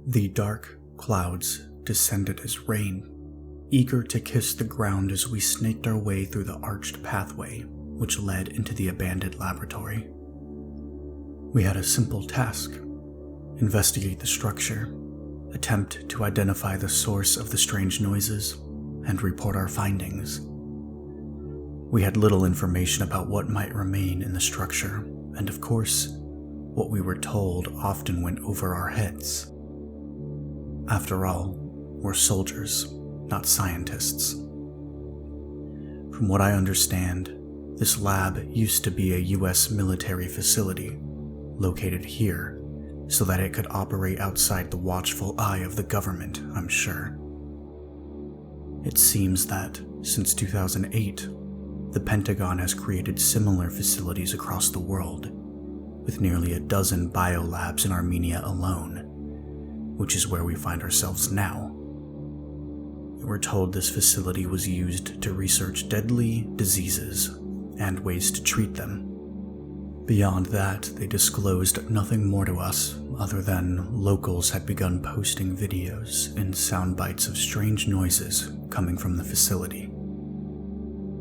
The dark clouds descended as rain, eager to kiss the ground as we snaked our way through the arched pathway which led into the abandoned laboratory. We had a simple task: investigate the structure, attempt to identify the source of the strange noises, and report our findings. We had little information about what might remain in the structure, and of course, what we were told often went over our heads. After all, we're soldiers, not scientists. From what I understand, this lab used to be a US military facility, located here, so that it could operate outside the watchful eye of the government, I'm sure. It seems that, since 2008, the Pentagon has created similar facilities across the world, with nearly a dozen biolabs in Armenia alone, which is where we find ourselves now. We were told this facility was used to research deadly diseases and ways to treat them. Beyond that, they disclosed nothing more to us other than locals had begun posting videos and sound bites of strange noises coming from the facility.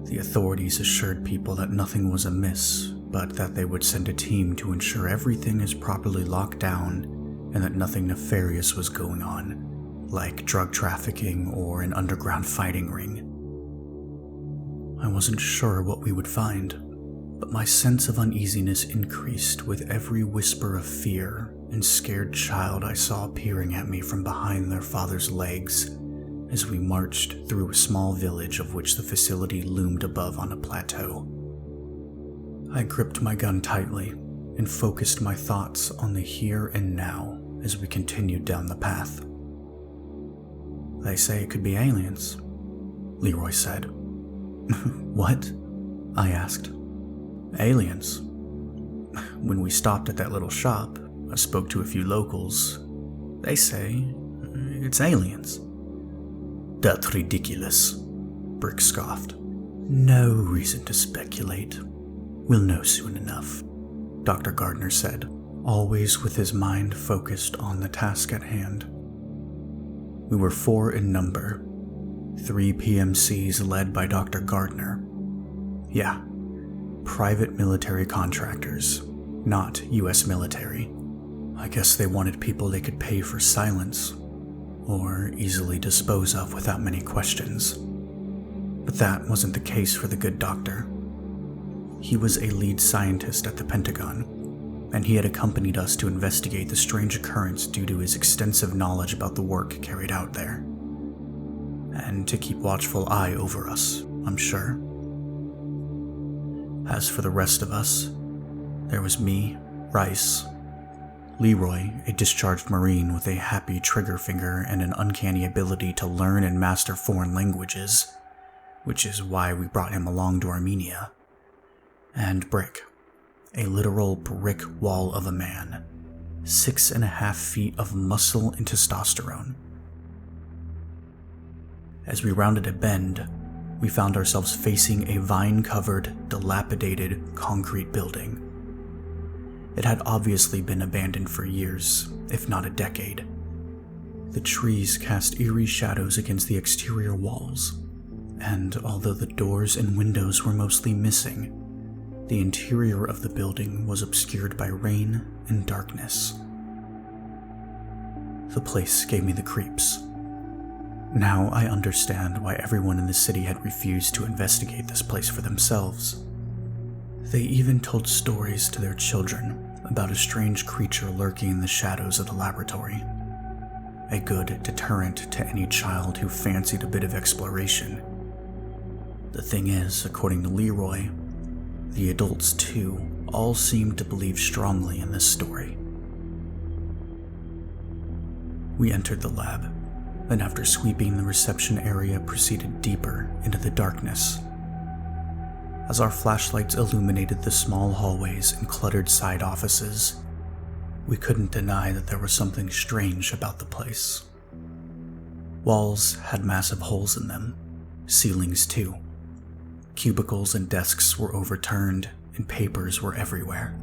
The authorities assured people that nothing was amiss, but that they would send a team to ensure everything is properly locked down and that nothing nefarious was going on, like drug trafficking or an underground fighting ring. I wasn't sure what we would find, but my sense of uneasiness increased with every whisper of fear and scared child I saw peering at me from behind their father's legs as we marched through a small village of which the facility loomed above on a plateau. I gripped my gun tightly and focused my thoughts on the here and now as we continued down the path. "They say it could be aliens," Leroy said. "What?" I asked. "Aliens. When we stopped at that little shop, I spoke to a few locals. They say it's aliens." "That's ridiculous," Brick scoffed. "No reason to speculate. We'll know soon enough," Dr. Gardner said, always with his mind focused on the task at hand. We were 4 in number, 3 PMCs led by Dr. Gardner. Yeah, private military contractors, not US military. I guess they wanted people they could pay for silence, or easily dispose of without many questions. But that wasn't the case for the good doctor. He was a lead scientist at the Pentagon, and he had accompanied us to investigate the strange occurrence due to his extensive knowledge about the work carried out there. And to keep watchful eye over us, I'm sure. As for the rest of us, there was me, Rice, Leroy, a discharged Marine with a happy trigger finger and an uncanny ability to learn and master foreign languages, which is why we brought him along to Armenia, and Brick, a literal brick wall of a man, 6.5 feet of muscle and testosterone. As we rounded a bend, we found ourselves facing a vine-covered, dilapidated concrete building. It had obviously been abandoned for years, if not a decade. The trees cast eerie shadows against the exterior walls, and although the doors and windows were mostly missing, the interior of the building was obscured by rain and darkness. The place gave me the creeps. Now I understand why everyone in the city had refused to investigate this place for themselves. They even told stories to their children about a strange creature lurking in the shadows of the laboratory. A good deterrent to any child who fancied a bit of exploration. The thing is, according to Leroy, the adults too all seemed to believe strongly in this story. We entered the lab, and after sweeping the reception area, proceeded deeper into the darkness. As our flashlights illuminated the small hallways and cluttered side offices, we couldn't deny that there was something strange about the place. Walls had massive holes in them, ceilings too. Cubicles and desks were overturned, and papers were everywhere.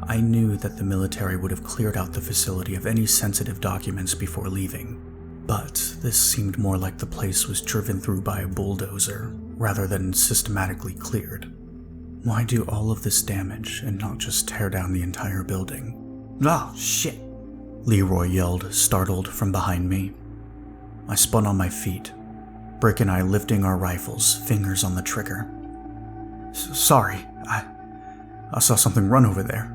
I knew that the military would have cleared out the facility of any sensitive documents before leaving, but this seemed more like the place was driven through by a bulldozer rather than systematically cleared. Why do all of this damage and not just tear down the entire building? Oh, shit! Leroy yelled, startled from behind me. I spun on my feet, Brick and I lifting our rifles, fingers on the trigger. Sorry, I saw something run over there.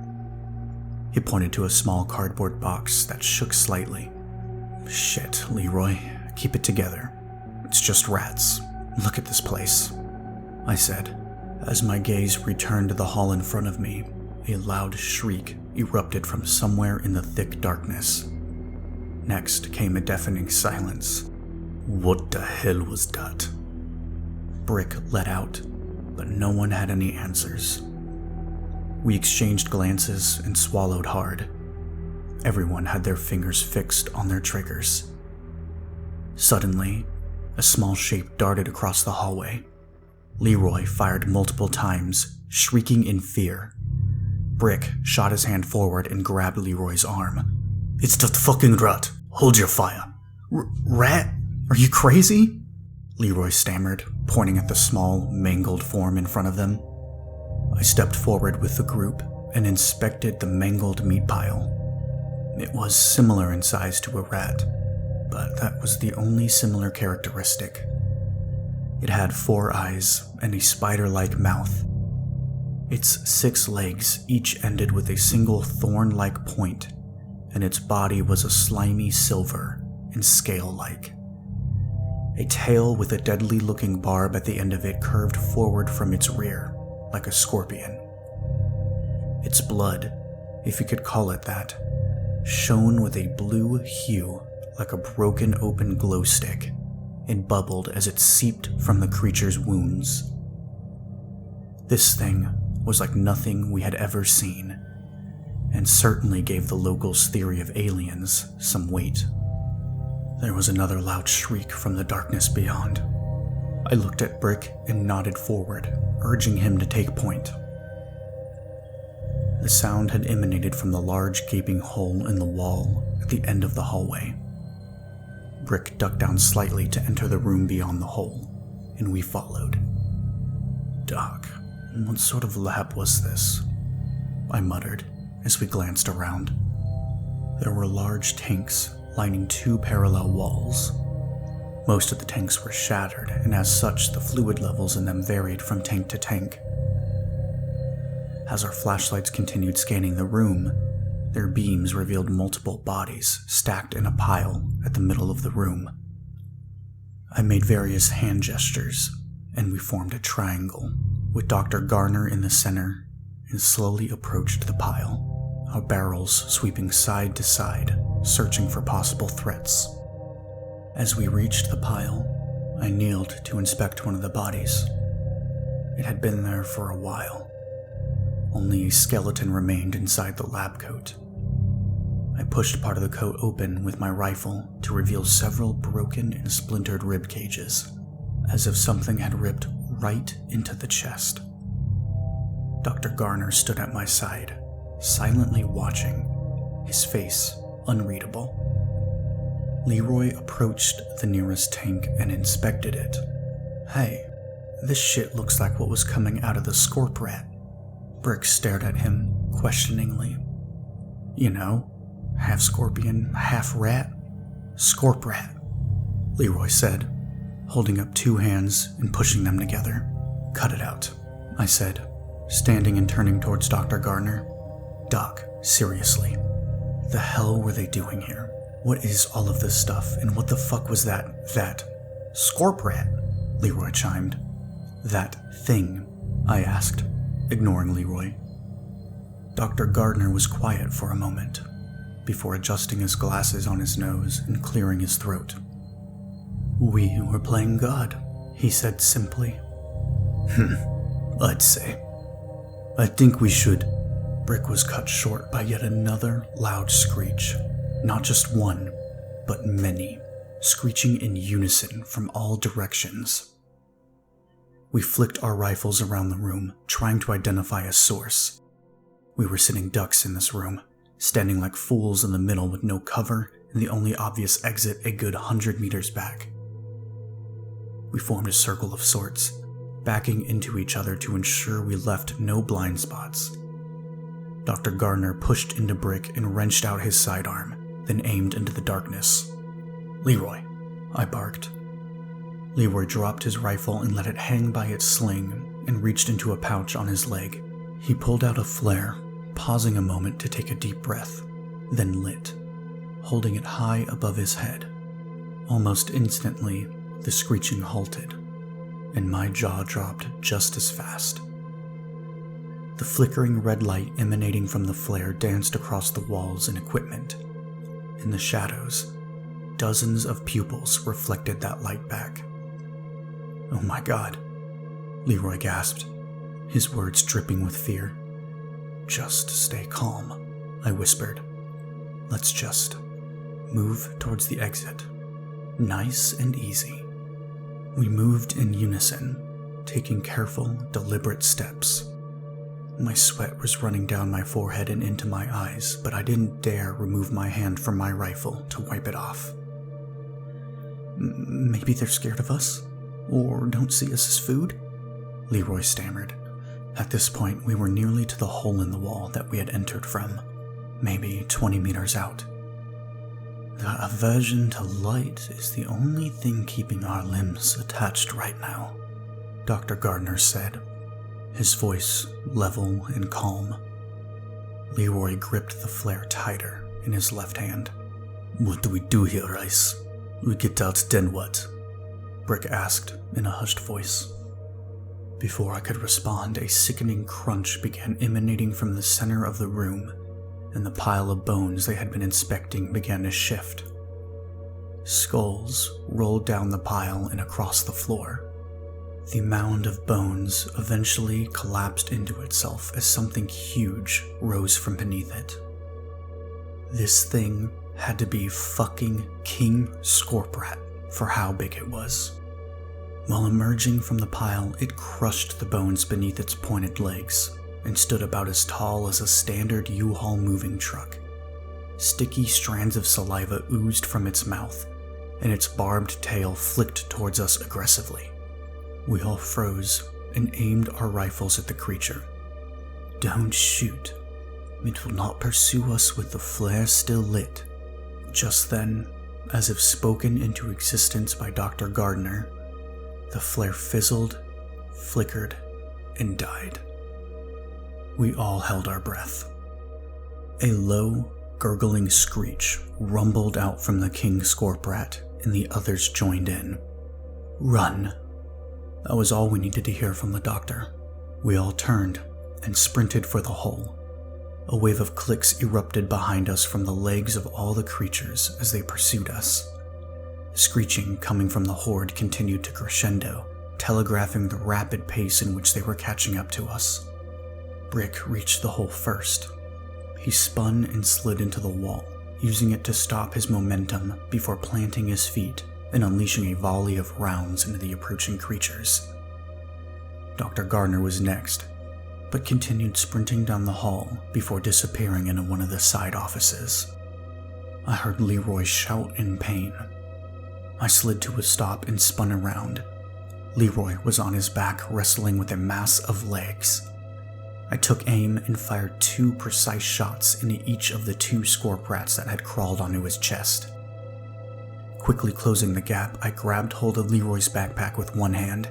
He pointed to a small cardboard box that shook slightly. Shit, Leroy, keep it together. It's just rats. Look at this place, I said. As my gaze returned to the hall in front of me, a loud shriek erupted from somewhere in the thick darkness. Next came a deafening silence. What the hell was that? Brick let out, but no one had any answers. We exchanged glances and swallowed hard. Everyone had their fingers fixed on their triggers. Suddenly, a small shape darted across the hallway. Leroy fired multiple times, shrieking in fear. Brick shot his hand forward and grabbed Leroy's arm. It's the fucking rat. Hold your fire. Rat? Are you crazy? Leroy stammered, pointing at the small, mangled form in front of them. I stepped forward with the group and inspected the mangled meat pile. It was similar in size to a rat, but that was the only similar characteristic. It had 4 eyes and a spider-like mouth. Its 6 legs each ended with a single thorn-like point, and its body was a slimy silver and scale-like. A tail with a deadly-looking barb at the end of it curved forward from its rear, like a scorpion. Its blood, if you could call it that, shone with a blue hue like a broken open glow stick and bubbled as it seeped from the creature's wounds. This thing was like nothing we had ever seen, and certainly gave the locals' theory of aliens some weight. There was another loud shriek from the darkness beyond. I looked at Brick and nodded forward, urging him to take point. The sound had emanated from the large gaping hole in the wall at the end of the hallway. Brick ducked down slightly to enter the room beyond the hole, and we followed. Doc, what sort of lab was this? I muttered as we glanced around. There were large tanks lining 2 parallel walls. Most of the tanks were shattered, and as such, the fluid levels in them varied from tank to tank. As our flashlights continued scanning the room, their beams revealed multiple bodies stacked in a pile at the middle of the room. I made various hand gestures, and we formed a triangle, with Dr. Garner in the center, and slowly approached the pile, our barrels sweeping side to side, searching for possible threats. As we reached the pile, I kneeled to inspect one of the bodies. It had been there for a while. Only a skeleton remained inside the lab coat. I pushed part of the coat open with my rifle to reveal several broken and splintered rib cages, as if something had ripped right into the chest. Dr. Garner stood at my side, silently watching, his face unreadable. Leroy approached the nearest tank and inspected it. Hey, this shit looks like what was coming out of the Scorp rat. Brick stared at him questioningly. You know, half scorpion, half rat. Scorp rat, Leroy said, holding up 2 hands and pushing them together. Cut it out, I said, standing and turning towards Dr. Garner. Doc, seriously, the hell were they doing here? What is all of this stuff, and what the fuck was that Scorp rat? Leroy chimed. That thing, I asked, ignoring Leroy. Dr. Gardner was quiet for a moment, before adjusting his glasses on his nose and clearing his throat. We were playing God, he said simply. I'd say. I think we should. Brick was cut short by yet another loud screech. Not just one, but many, screeching in unison from all directions. We flicked our rifles around the room, trying to identify a source. We were sitting ducks in this room, standing like fools in the middle with no cover and the only obvious exit a good 100 meters back. We formed a circle of sorts, backing into each other to ensure we left no blind spots. Dr. Gardner pushed into Brick and wrenched out his sidearm, then aimed into the darkness. "Leroy," I barked. Leroy dropped his rifle and let it hang by its sling and reached into a pouch on his leg. He pulled out a flare, pausing a moment to take a deep breath, then lit, holding it high above his head. Almost instantly, the screeching halted, and my jaw dropped just as fast. The flickering red light emanating from the flare danced across the walls and equipment. In the shadows, dozens of pupils reflected that light back. "Oh my God," Leroy gasped, his words dripping with fear. "Just stay calm," I whispered. "Let's just move towards the exit. Nice and easy." We moved in unison, taking careful, deliberate steps. My sweat was running down my forehead and into my eyes, but I didn't dare remove my hand from my rifle to wipe it off. "Maybe they're scared of us, or don't see us as food?" Leroy stammered. At this point, we were nearly to the hole in the wall that we had entered from, maybe 20 meters out. "The aversion to light is the only thing keeping our limbs attached right now," Dr. Gardner said, his voice level and calm. Leroy gripped the flare tighter in his left hand. "What do we do here, Rice? We get out, then what?" Brick asked in a hushed voice. Before I could respond, a sickening crunch began emanating from the center of the room, and the pile of bones they had been inspecting began to shift. Skulls rolled down the pile and across the floor. The mound of bones eventually collapsed into itself as something huge rose from beneath it. This thing had to be fucking King Scorprat for how big it was. While emerging from the pile, it crushed the bones beneath its pointed legs and stood about as tall as a standard U-Haul moving truck. Sticky strands of saliva oozed from its mouth, and its barbed tail flicked towards us aggressively. We all froze and aimed our rifles at the creature. "Don't shoot. It will not pursue us with the flare still lit." Just then, as if spoken into existence by Dr. Gardner, the flare fizzled, flickered, and died. We all held our breath. A low, gurgling screech rumbled out from the King Scorprat, and the others joined in. "Run!" That was all we needed to hear from the doctor. We all turned and sprinted for the hole. A wave of clicks erupted behind us from the legs of all the creatures as they pursued us. Screeching coming from the horde continued to crescendo, telegraphing the rapid pace in which they were catching up to us. Brick reached the hole first. He spun and slid into the wall, using it to stop his momentum before planting his feet and unleashing a volley of rounds into the approaching creatures. Dr. Gardner was next, but continued sprinting down the hall before disappearing into one of the side offices. I heard Leroy shout in pain. I slid to a stop and spun around. Leroy was on his back wrestling with a mass of legs. I took aim and fired 2 precise shots into each of the 2 Scorprats that had crawled onto his chest. Quickly closing the gap, I grabbed hold of Leroy's backpack with one hand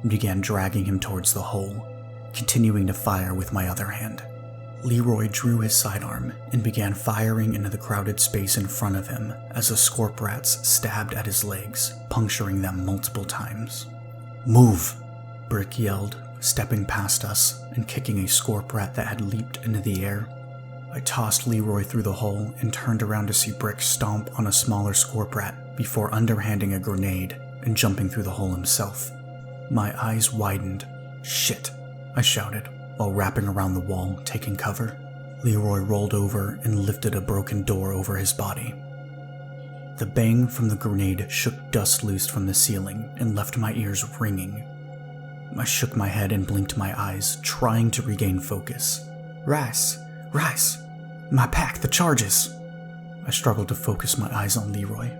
and began dragging him towards the hole, continuing to fire with my other hand. Leroy drew his sidearm and began firing into the crowded space in front of him as the Scorprats stabbed at his legs, puncturing them multiple times. "Move!" Brick yelled, stepping past us and kicking a Scorprat that had leaped into the air. I tossed Leroy through the hole and turned around to see Brick stomp on a smaller Scorprat before underhanding a grenade and jumping through the hole himself. My eyes widened. "Shit!" I shouted, while wrapping around the wall, taking cover. Leroy rolled over and lifted a broken door over his body. The bang from the grenade shook dust loose from the ceiling and left my ears ringing. I shook my head and blinked my eyes, trying to regain focus, Rice, my pack, the charges. I struggled to focus my eyes on Leroy.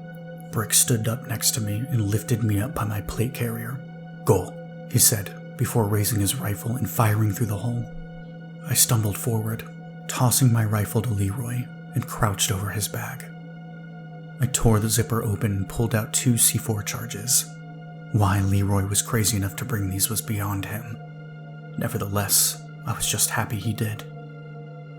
Brick stood up next to me and lifted me up by my plate carrier. Go, he said, before raising his rifle and firing through the hole. I stumbled forward, tossing my rifle to Leroy, and crouched over his bag. I tore the zipper open and pulled out 2 C4 charges. Why Leroy was crazy enough to bring these was beyond him. Nevertheless, I was just happy he did.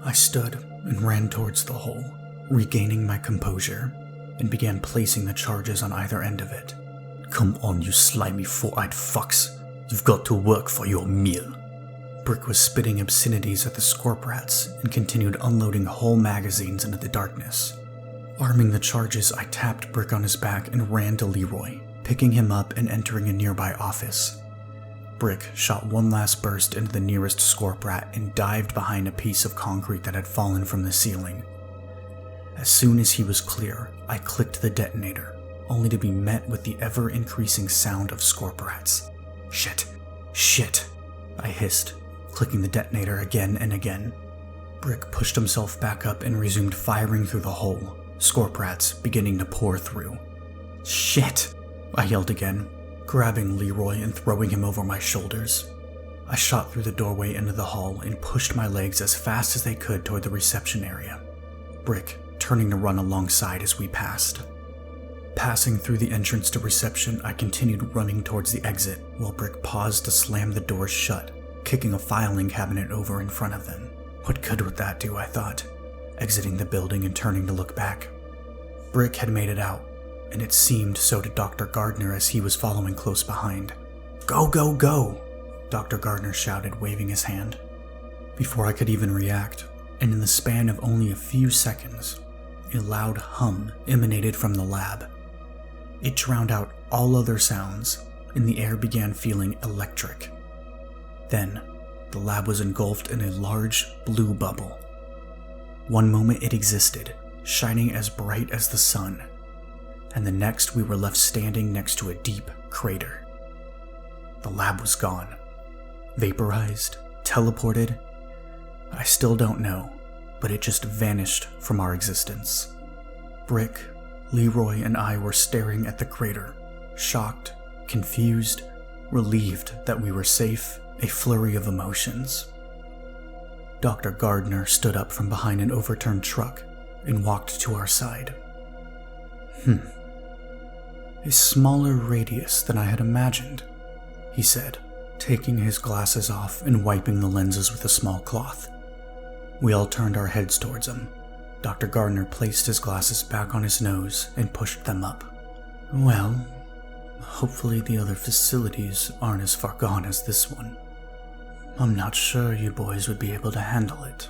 I stood and ran towards the hole, regaining my composure, and began placing the charges on either end of it. Come on, you slimy four-eyed fucks. You've got to work for your meal. Brick was spitting obscenities at the scorp rats and continued unloading whole magazines into the darkness. Arming the charges, I tapped Brick on his back and ran to Leroy, picking him up and entering a nearby office. Brick shot one last burst into the nearest scorp rat and dived behind a piece of concrete that had fallen from the ceiling. As soon as he was clear, I clicked the detonator, only to be met with the ever-increasing sound of scorp rats. Shit, I hissed, clicking the detonator again and again. Brick pushed himself back up and resumed firing through the hole, scorp rats beginning to pour through. Shit, I yelled again, grabbing Leroy and throwing him over my shoulders. I shot through the doorway into the hall and pushed my legs as fast as they could toward the reception area, Brick turning to run alongside as we passed. Passing through the entrance to reception, I continued running towards the exit while Brick paused to slam the doors shut, kicking a filing cabinet over in front of them. What good would that do, I thought, exiting the building and turning to look back. Brick had made it out, and it seemed so to Dr. Gardner as he was following close behind. Go, go, go, Dr. Gardner shouted, waving his hand. Before I could even react, and in the span of only a few seconds, a loud hum emanated from the lab. It drowned out all other sounds, and the air began feeling electric. Then, the lab was engulfed in a large blue bubble. One moment it existed, shining as bright as the sun, and the next we were left standing next to a deep crater. The lab was gone. Vaporized, teleported. I still don't know, but it just vanished from our existence. Brick, Leroy, and I were staring at the crater, shocked, confused, relieved that we were safe, a flurry of emotions. Dr. Gardner stood up from behind an overturned truck and walked to our side. A smaller radius than I had imagined, he said, taking his glasses off and wiping the lenses with a small cloth. We all turned our heads towards him. Dr. Gardner placed his glasses back on his nose and pushed them up. Well, hopefully the other facilities aren't as far gone as this one. I'm not sure you boys would be able to handle it.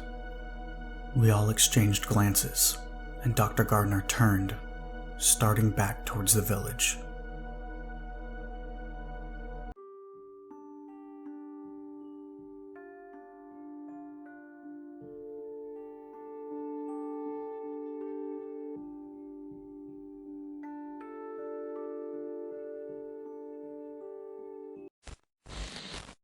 We all exchanged glances, and Dr. Gardner turned, starting back towards the village.